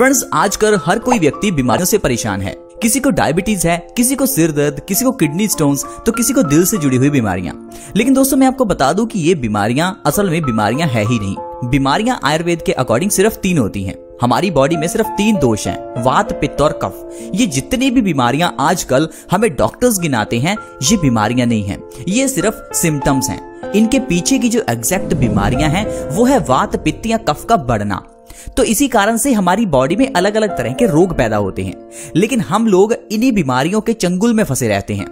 Friends, आजकल हर कोई व्यक्ति बीमारियों से परेशान है। किसी को डायबिटीज है, किसी को सिर दर्द, किसी को किडनी स्टोन्स, तो किसी को दिल से जुड़ी हुई बीमारियां। लेकिन दोस्तों, मैं आपको बता दूं कि ये बीमारियां असल में बीमारियां है ही नहीं। बीमारियां आयुर्वेद के अकॉर्डिंग सिर्फ 3 होती हैं। हमारी बॉडी में सिर्फ 3 दोष हैं, वात, पित्त और कफ। ये जितनी भी बीमारियां आजकल हमें डॉक्टर्स गिनाते हैं, ये बीमारियां नहीं हैं, ये सिर्फ सिम्टम्स हैं। इनके पीछे की जो एग्जैक्ट बीमारियां हैं वो है वात, पित्त या कफ का बढ़ना। तो इसी कारण से हमारी बॉडी में अलग अलग तरह के रोग पैदा होते हैं। लेकिन हम लोग इन्हीं बीमारियों के चंगुल में फंसे रहते हैं।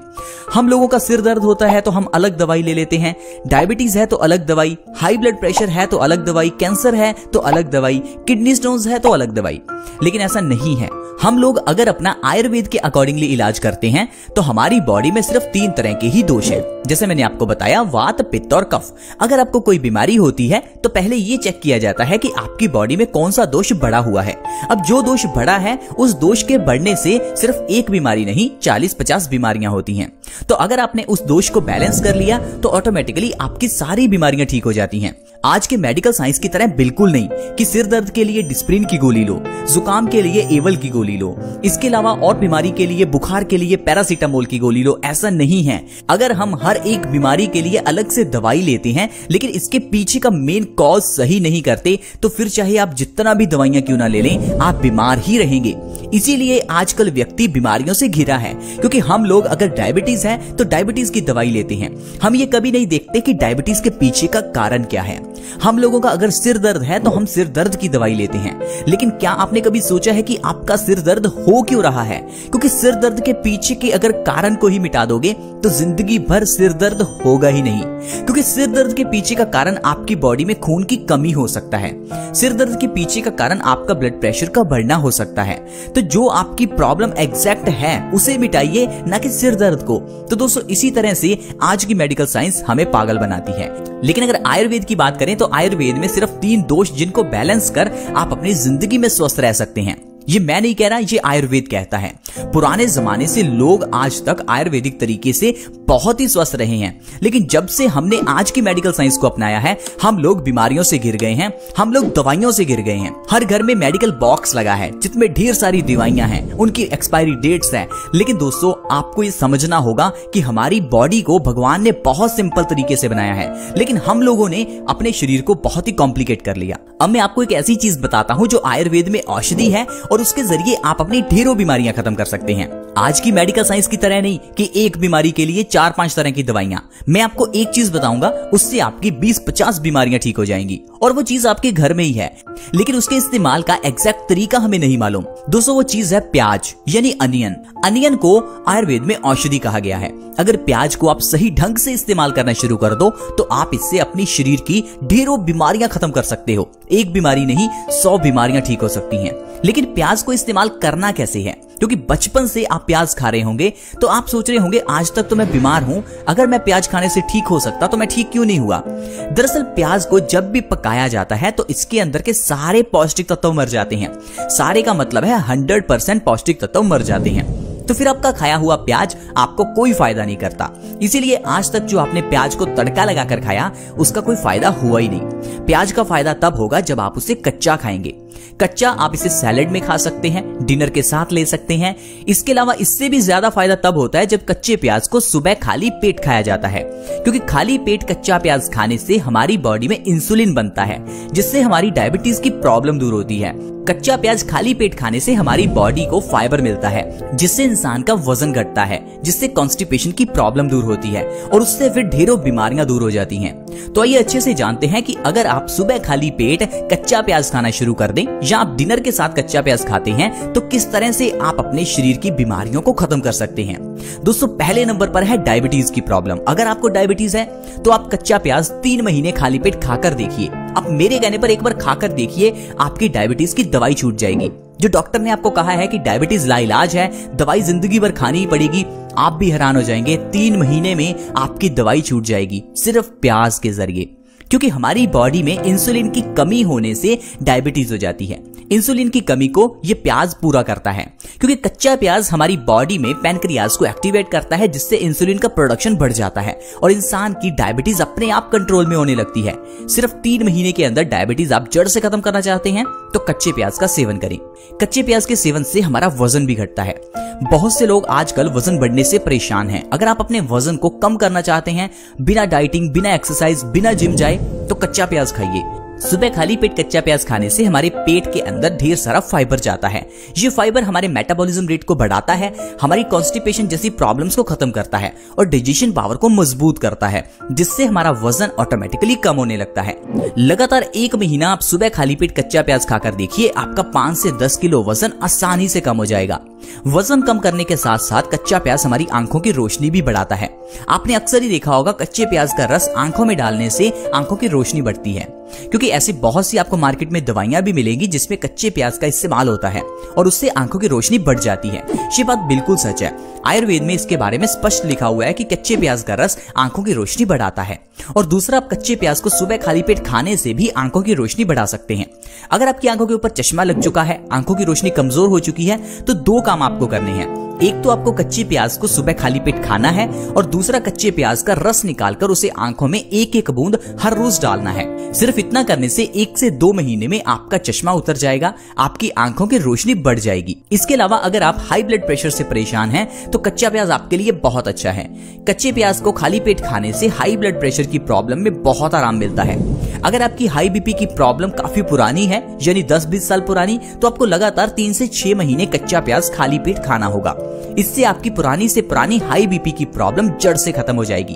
हम लोगों का सिर दर्द होता है तो हम अलग दवाई ले लेते हैं, डायबिटीज है तो अलग दवाई, हाई ब्लड प्रेशर है तो अलग दवाई, कैंसर है तो अलग दवाई, किडनी स्टोन्स है तो अलग दवाई। लेकिन ऐसा नहीं है। हम लोग अगर अपना आयुर्वेद के अकॉर्डिंगली इलाज करते हैं तो हमारी बॉडी में सिर्फ 3 तरह के ही दोष है। जैसे मैंने आपको बताया, वात, पित्त और कफ। अगर आपको कोई बीमारी होती है तो पहले ये चेक किया जाता है कि आपकी बॉडी में कौन सा दोष बढ़ा हुआ है। अब जो दोष बढ़ा है, उस दोष के बढ़ने से सिर्फ एक बीमारी नहीं, 40-50 बीमारियां होती हैं। तो अगर आपने उस दोष को बैलेंस कर लिया तो ऑटोमेटिकली आपकी सारी बीमारियां ठीक हो जाती हैं। आज के मेडिकल साइंस की तरह बिल्कुल नहीं कि सिर दर्द के लिए डिस्प्रिन की गोली लो, जुकाम के लिए एवल की गोली लो, इसके अलावा और बीमारी के लिए, बुखार के लिए पैरासीटामोल की गोली लो। ऐसा नहीं है। अगर हम हर एक बीमारी के लिए अलग से दवाई लेते हैं लेकिन इसके पीछे का मेन कॉज सही नहीं करते तो फिर चाहे आप जितना भी दवाइयां क्यों ना ले लें, आप बीमार ही रहेंगे। इसीलिए आजकल व्यक्ति बीमारियों से घिरा है, क्योंकि हम लोग अगर डायबिटीज है तो डायबिटीज की दवाई लेते हैं। हम ये कभी नहीं देखते कि डायबिटीज के पीछे का कारण क्या है। हम लोगों का अगर सिर दर्द है तो हम सिर दर्द की दवाई लेते हैं। लेकिन क्या आपने कभी सोचा है कि आपका सिर दर्द हो क्यों रहा है? क्योंकि सिर दर्द के पीछे के अगर कारण को ही मिटा दोगे तो जिंदगी भर सिर दर्द होगा ही नहीं। क्योंकि सिर दर्द के पीछे का कारण आपकी बॉडी में खून की कमी हो सकता है। सिर दर्द के पीछे का कारण आपका ब्लड प्रेशर का बढ़ना हो सकता है। तो जो आपकी प्रॉब्लम एग्जैक्ट है उसे मिटाइए, ना कि सिर दर्द को। तो दोस्तों, इसी तरह से आज की मेडिकल साइंस हमें पागल बनाती है। लेकिन अगर आयुर्वेद की बात करें तो आयुर्वेद में सिर्फ 3 दोष जिनको बैलेंस कर आप अपनी जिंदगी में स्वस्थ रह सकते हैं। ये मैं नहीं कह रहा, ये आयुर्वेद कहता है। पुराने जमाने से लोग आज तक आयुर्वेदिक तरीके से बहुत ही स्वस्थ रहे हैं। लेकिन जब से हमने आज की मेडिकल साइंस को अपनाया है, हम लोग बीमारियों से घिर गए हैं, हम लोग दवाइयों से घिर गए हैं। हर घर में मेडिकल बॉक्स लगा है जिसमें ढेर सारी दवाइयां हैं, उनकी एक्सपायरी डेट्स हैं। लेकिन दोस्तों, आपको ये समझना होगा कि हमारी बॉडी को भगवान ने बहुत सिंपल तरीके से बनाया है, लेकिन हम लोगों ने अपने शरीर को बहुत ही कॉम्प्लिकेट कर लिया। अब मैं आपको एक ऐसी चीज बताता हूं जो आयुर्वेद में औषधि है और उसके जरिए आप अपनी ढेरों बीमारियां खत्म कर सकते हैं। आज की मेडिकल साइंस की तरह नहीं कि एक बीमारी के लिए 4-5 तरह की दवाइयां। मैं आपको एक चीज बताऊंगा, उससे आपकी 20-50 बीमारियां ठीक हो जाएंगी, और वो चीज आपके घर में ही है। लेकिन उसके इस्तेमाल का एग्जैक्ट तरीका हमें नहीं मालूम। दोस्तों, वो चीज है प्याज, यानी अनियन। अनियन को आयुर्वेद में औषधि कहा गया है। अगर प्याज को आप सही ढंग से इस्तेमाल करना शुरू कर दो तो आप इससे अपनी शरीर की ढेरों बीमारियां खत्म कर सकते हो। एक बीमारी नहीं, 100 बीमारियां ठीक हो सकती हैं। लेकिन प्याज को इस्तेमाल करना कैसे है? क्योंकि बचपन से आप प्याज खा रहे होंगे तो आप सोच रहे होंगे, आज तक तो मैं बीमार हूं, अगर मैं प्याज खाने से ठीक हो सकता तो मैं ठीक क्यों नहीं हुआ? दरअसल प्याज को जब भी पकाया जाता है तो इसके अंदर के सारे पौष्टिक तत्व मर जाते हैं। सारे का मतलब है 100% पौष्टिक तत्व मर जाते हैं। तो फिर आपका खाया हुआ प्याज आपको कोई फायदा नहीं करता। इसीलिए आज तक जो आपने प्याज को तड़का लगाकर खाया, उसका कोई फायदा हुआ ही नहीं। प्याज का फायदा तब होगा जब आप उसे कच्चा खाएंगे। कच्चा आप इसे सैलेड में खा सकते हैं, डिनर के साथ ले सकते हैं। इसके अलावा इससे भी ज्यादा फायदा तब होता है जब कच्चे प्याज को सुबह खाली पेट खाया जाता है, क्योंकि खाली पेट कच्चा प्याज खाने से हमारी बॉडी में इंसुलिन बनता है, जिससे हमारी डायबिटीज की प्रॉब्लम दूर होती है। कच्चा प्याज खाली पेट खाने से हमारी बॉडी को फाइबर मिलता है, जिससे इंसान का वजन घटता है, जिससे कॉन्स्टिपेशन की प्रॉब्लम दूर होती है और उससे फिर ढेरों बीमारियां दूर हो जाती हैं। तो आइए अच्छे से जानते हैं कि अगर आप सुबह खाली पेट कच्चा प्याज खाना शुरू कर दें या आप डिनर के साथ कच्चा प्याज खाते हैं तो किस तरह से आप अपने शरीर की बीमारियों को खत्म कर सकते हैं। दोस्तों, पहले नंबर पर है डायबिटीज की प्रॉब्लम। अगर आपको डायबिटीज है तो आप कच्चा प्याज 3 महीने खाली पेट खाकर देखिए। आप मेरे कहने पर एक बार खाकर देखिए, आपकी डायबिटीज की दवाई छूट जाएगी। जो डॉक्टर ने आपको कहा है कि डायबिटीज लाइलाज है, दवाई जिंदगी भर खानी ही पड़ेगी, आप भी हैरान हो जाएंगे। 3 महीने में आपकी दवाई छूट जाएगी, सिर्फ प्याज के जरिए। क्योंकि हमारी बॉडी में इंसुलिन की कमी होने से डायबिटीज हो जाती है। इंसुलिन की कमी को ये प्याज पूरा करता है, क्योंकि कच्चा प्याज हमारी बॉडी में पैनक्रियाज को एक्टिवेट करता है, जिससे इंसुलिन का प्रोडक्शन बढ़ जाता है और इंसान की डायबिटीज अपने आप कंट्रोल में होने लगती है। सिर्फ 3 महीने के अंदर डायबिटीज आप जड़ से खत्म करना चाहते हैं तो कच्चे प्याज का सेवन करें। कच्चे प्याज के सेवन से हमारा वजन भी घटता है। बहुत से लोग आजकल वजन बढ़ने से परेशान हैं। अगर आप अपने वजन को कम करना चाहते हैं बिना डाइटिंग, बिना एक्सरसाइज, बिना जिम जाए, तो कच्चा प्याज खाइए। सुबह खाली पेट कच्चा प्याज खाने से हमारे पेट के अंदर ढेर सारा फाइबर जाता है। ये फाइबर हमारे मेटाबॉलिज्म रेट को बढ़ाता है, हमारी कॉन्स्टिपेशन जैसी प्रॉब्लम्स को खत्म करता है और डाइजेशन पावर को मजबूत करता है, जिससे हमारा वजन ऑटोमेटिकली कम होने लगता है। लगातार 1 महीना आप सुबह खाली पेट कच्चा प्याज खाकर देखिए, आपका 5 से 10 किलो वजन आसानी से कम हो जाएगा। वजन कम करने के साथ साथ कच्चा प्याज हमारी आंखों की रोशनी भी बढ़ाता है। आपने अक्सर ही देखा होगा कच्चे प्याज का रस आंखों में डालने से आंखों की रोशनी बढ़ती है, क्योंकि ऐसी बहुत सी आपको मार्केट में दवाइयां भी मिलेंगी जिसमें कच्चे प्याज का इस्तेमाल होता है और उससे आंखों की रोशनी बढ़ जाती है। ये बात बिल्कुल सच है। आयुर्वेद में इसके बारे में स्पष्ट लिखा हुआ है कि कच्चे प्याज का रस आंखों की रोशनी बढ़ाता है। और दूसरा, आप कच्चे प्याज को सुबह खाली पेट खाने से भी आंखों की रोशनी बढ़ा सकते हैं। अगर आपकी आंखों के ऊपर चश्मा लग चुका है, आंखों की रोशनी कमजोर हो चुकी है, तो 2 काम आपको करने हैं। एक तो आपको कच्चे प्याज को सुबह खाली पेट खाना है और दूसरा कच्चे प्याज का रस निकालकर उसे आंखों में 1-1 बूंद हर रोज डालना है। सिर्फ इतना करने से 1 से 2 महीने में आपका चश्मा उतर जाएगा, आपकी आंखों की रोशनी बढ़ जाएगी। इसके अलावा अगर आप हाई ब्लड प्रेशर से परेशान हैं तो कच्चा प्याज आपके लिए बहुत अच्छा है। कच्चे प्याज को खाली पेट खाने से हाई ब्लड प्रेशर की प्रॉब्लम में बहुत आराम मिलता है। अगर आपकी हाई बीपी की प्रॉब्लम काफी पुरानी है, यानी 10-20 साल पुरानी, तो आपको लगातार 3 से 6 महीने कच्चा प्याज खाली पेट खाना होगा। इससे आपकी पुरानी से पुरानी हाई बीपी की प्रॉब्लम जड़ से खत्म हो जाएगी।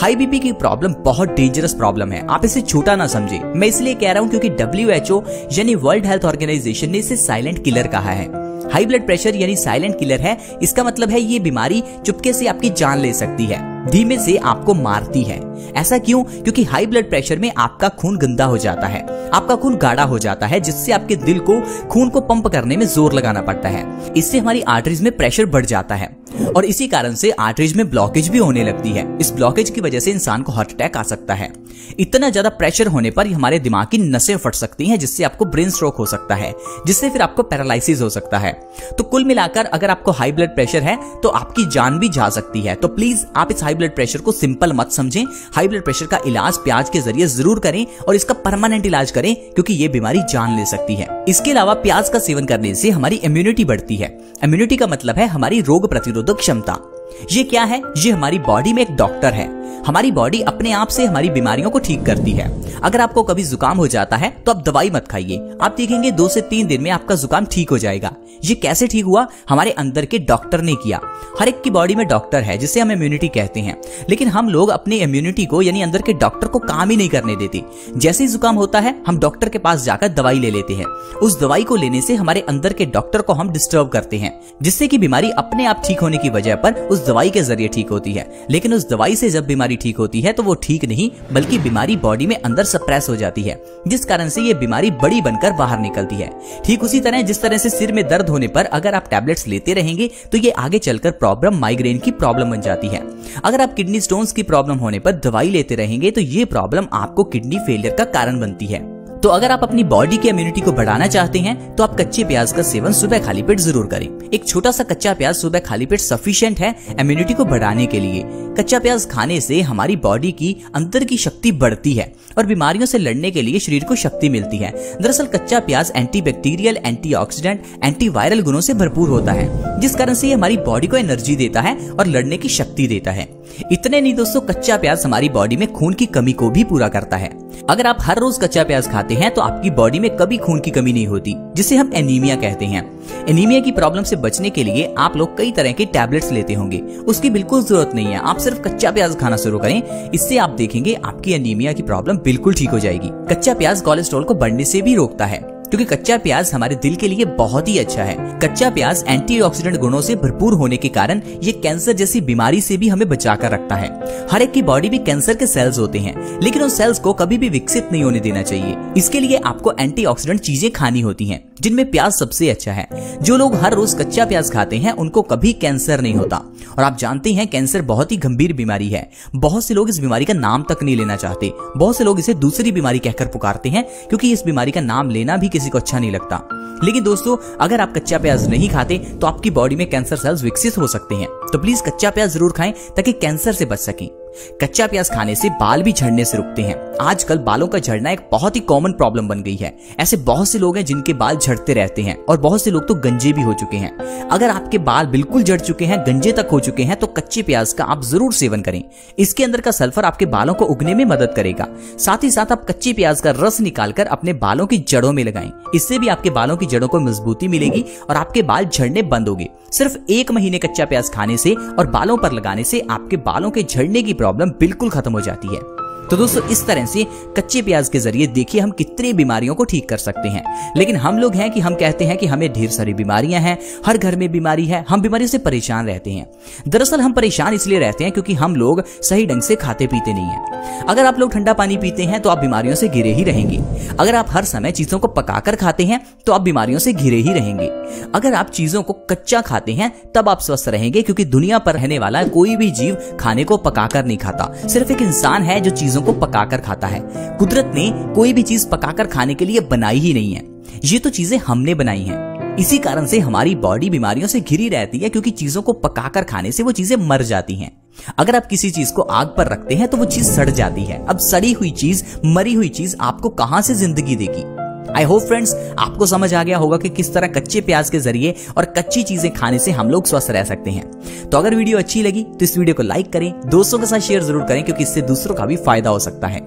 हाई बीपी की प्रॉब्लम बहुत डेंजरस प्रॉब्लम है, आप इसे छोटा ना समझे। मैं इसलिए कह रहा हूं क्योंकि WHO यानी वर्ल्ड हेल्थ ऑर्गेनाइजेशन ने इसे साइलेंट किलर कहा है। हाई ब्लड प्रेशर यानी साइलेंट किलर है। इसका मतलब है ये बीमारी चुपके से आपकी जान ले सकती है, धीमे से आपको मारती है। ऐसा क्यों? क्योंकि हाई ब्लड प्रेशर में आपका खून गंदा हो जाता है, आपका खून गाढ़ा हो जाता है, जिससे आपके दिल को खून को पंप करने में जोर लगाना पड़ता है। इससे हमारी आर्टरीज में प्रेशर बढ़ जाता है और इसी कारण से आर्टरीज में ब्लॉकेज भी होने लगती है। इस ब्लॉकेज की वजह से इंसान को हार्ट अटैक आ सकता है। इतना ज्यादा प्रेशर होने पर हमारे दिमाग की नसें फट सकती हैं, जिससे आपको ब्रेन स्ट्रोक हो सकता है, जिससे फिर आपको पैरालिसिस हो सकता है। तो कुल मिलाकर अगर आपको हाई ब्लड प्रेशर है तो आपकी जान भी जा सकती है। तो प्लीज आप इस हाई ब्लड प्रेशर को सिंपल मत समझें। हाई ब्लड प्रेशर का इलाज प्याज के जरिए जरूर करें और इसका परमानेंट इलाज करें, क्योंकि ये बीमारी जान ले सकती है। इसके अलावा प्याज का सेवन करने से हमारी इम्यूनिटी बढ़ती है। इम्यूनिटी का मतलब है हमारी रोग प्रतिरोधक क्षमता। ये क्या है? ये हमारी बॉडी में एक डॉक्टर है। हमारी बॉडी अपने आप से हमारी बीमारियों को ठीक करती है। अगर आपको कभी जुकाम हो जाता है तो आप दवाई मत खाइए, आप देखेंगे 2 से 3 दिन में आपका जुकाम ठीक हो जाएगा। ये कैसे ठीक हुआ? हमारे अंदर के डॉक्टर ने किया। हर एक की बॉडी में डॉक्टर है, जिसे हम इम्यूनिटी कहते हैं, लेकिन हम लोग अपनी इम्यूनिटी को यानी अंदर के डॉक्टर को काम ही नहीं करने देते। जैसे ही जुकाम होता है हम डॉक्टर के पास जाकर दवाई ले लेते हैं। उस दवाई को लेने से हमारे अंदर के डॉक्टर को हम डिस्टर्ब करते हैं, जिससे कि बीमारी अपने आप ठीक होने की वजह पर उस दवाई के जरिए ठीक होती है। लेकिन उस दवाई से जब बीमारी ठीक होती है तो वो ठीक नहीं, बल्कि बीमारी बॉडी में अंदर सप्रेस हो जाती है, जिस कारण से ये बीमारी बड़ी बनकर बाहर निकलती है। ठीक उसी तरह जिस तरह से सिर में दर्द होने पर अगर आप टैबलेट्स लेते रहेंगे तो ये आगे चलकर प्रॉब्लम माइग्रेन की प्रॉब्लम बन जाती है। अगर आप किडनी स्टोन्स की प्रॉब्लम होने पर दवाई लेते रहेंगे तो ये प्रॉब्लम आपको किडनी फेलियर का कारण बनती है। तो अगर आप अपनी बॉडी की इम्यूनिटी को बढ़ाना चाहते हैं तो आप कच्चे प्याज का सेवन सुबह खाली पेट जरूर करें। एक छोटा सा कच्चा प्याज सुबह खाली पेट सफिशिएंट है इम्यूनिटी को बढ़ाने के लिए। कच्चा प्याज खाने से हमारी बॉडी की अंदर की शक्ति बढ़ती है और बीमारियों से लड़ने के लिए शरीर को शक्ति मिलती है। दरअसल कच्चा प्याज एंटीबैक्टीरियल, एंटीऑक्सीडेंट, एंटीवायरल गुणों से भरपूर होता है, जिस कारण से ये हमारी बॉडी को एनर्जी देता है और लड़ने की शक्ति देता है। इतने नहीं दोस्तों, कच्चा प्याज हमारी बॉडी में खून की कमी को भी पूरा करता है। अगर आप हर रोज कच्चा प्याज खाते हैं तो आपकी बॉडी में कभी खून की कमी नहीं होती, जिसे हम एनीमिया कहते हैं। एनीमिया की प्रॉब्लम से बचने के लिए आप लोग कई तरह के टैबलेट्स लेते होंगे, उसकी बिल्कुल जरूरत नहीं है। आप सिर्फ कच्चा प्याज खाना शुरू करें, इससे आप देखेंगे आपकी एनीमिया की प्रॉब्लम बिल्कुल ठीक हो जाएगी। कच्चा प्याज कोलेस्ट्रॉल को बढ़ने से भी रोकता है। क्योंकि कच्चा प्याज हमारे दिल के लिए बहुत ही अच्छा है। कच्चा प्याज एंटीऑक्सीडेंट गुणों से भरपूर होने के कारण ये कैंसर जैसी बीमारी से भी हमें बचाकर रखता है। हर एक की बॉडी में कैंसर के सेल्स होते हैं, लेकिन उन सेल्स को कभी भी विकसित नहीं होने देना चाहिए। इसके लिए आपको एंटीऑक्सीडेंट चीजें खानी होती हैं, जिनमें प्याज सबसे अच्छा है। जो लोग हर रोज कच्चा प्याज खाते हैं उनको कभी कैंसर नहीं होता। और आप जानते हैं कैंसर बहुत ही गंभीर बीमारी है। बहुत से लोग इस बीमारी का नाम तक नहीं लेना चाहते। बहुत से लोग इसे दूसरी बीमारी कहकर पुकारते हैं, क्योंकि इस बीमारी का नाम लेना भी किसी को अच्छा नहीं लगता। लेकिन दोस्तों, अगर आप कच्चा प्याज नहीं खाते तो आपकी बॉडी में कैंसर सेल्स विकसित हो सकते हैं। तो प्लीज कच्चा प्याज जरूर खाएं ताकि कैंसर से बच सकें। कच्चा प्याज खाने से बाल भी झड़ने से रुकते हैं। आजकल बालों का झड़ना एक बहुत ही कॉमन प्रॉब्लम बन गई है। ऐसे बहुत से लोग हैं जिनके बाल झड़ते रहते हैं और बहुत से लोग तो गंजे भी हो चुके हैं। अगर आपके बाल बिल्कुल झड़ चुके हैं, गंजे तक हो चुके हैं, तो कच्चे प्याज का आप जरूर सेवन करें। इसके अंदर का सल्फर आपके बालों को उगने में मदद करेगा। साथ ही साथ आप कच्चे प्याज का रस निकालकर अपने बालों की जड़ों में लगाएं। इससे भी आपके बालों की जड़ों को मजबूती मिलेगी और आपके बाल झड़ने बंद होंगे। सिर्फ 1 महीने कच्चा प्याज खाने से और बालों पर लगाने से आपके बालों के झड़ने की प्रॉब्लम बिल्कुल खत्म हो जाती है। तो दोस्तों, इस तरह से कच्चे प्याज के जरिए देखिए हम कितनी बीमारियों को ठीक कर सकते हैं। लेकिन हम लोग हैं कि हम कहते हैं कि हमें ढेर सारी बीमारियां हैं, हर घर में बीमारी है, हम बीमारियों से परेशान रहते हैं। दरअसल हम परेशान इसलिए रहते हैं क्योंकि हम लोग सही ढंग से खाते पीते नहीं हैं। अगर आप लोग ठंडा पानी पीते हैं तो आप बीमारियों से घिरे ही रहेंगे। अगर आप हर समय चीजों को पकाकर खाते हैं तो आप बीमारियों से घिरे ही रहेंगे। अगर आप चीजों को कच्चा खाते हैं तब आप स्वस्थ रहेंगे, क्योंकि दुनिया पर रहने वाला कोई भी जीव खाने को पकाकर नहीं खाता। सिर्फ एक इंसान है जो चीजों को पकाकर खाता है। कुदरत ने कोई भी चीज पकाकर खाने के लिए बनाई ही नहीं है। ये तो चीजें हमने बनाई हैं। इसी कारण से हमारी बॉडी बीमारियों से घिरी रहती है, क्योंकि चीजों को पकाकर खाने से वो चीजें मर जाती हैं। अगर आप किसी चीज को आग पर रखते हैं तो वो चीज सड़ जाती है। अब सड़ी हुई चीज, मरी हुई चीज आपको कहां से जिंदगी देगी। आई होप फ्रेंड्स आपको समझ आ गया होगा कि किस तरह कच्चे प्याज के जरिए और कच्ची चीजें खाने से हम लोग स्वस्थ रह सकते हैं। तो अगर वीडियो अच्छी लगी तो इस वीडियो को लाइक करें, दोस्तों के साथ शेयर जरूर करें, क्योंकि इससे दूसरों का भी फायदा हो सकता है।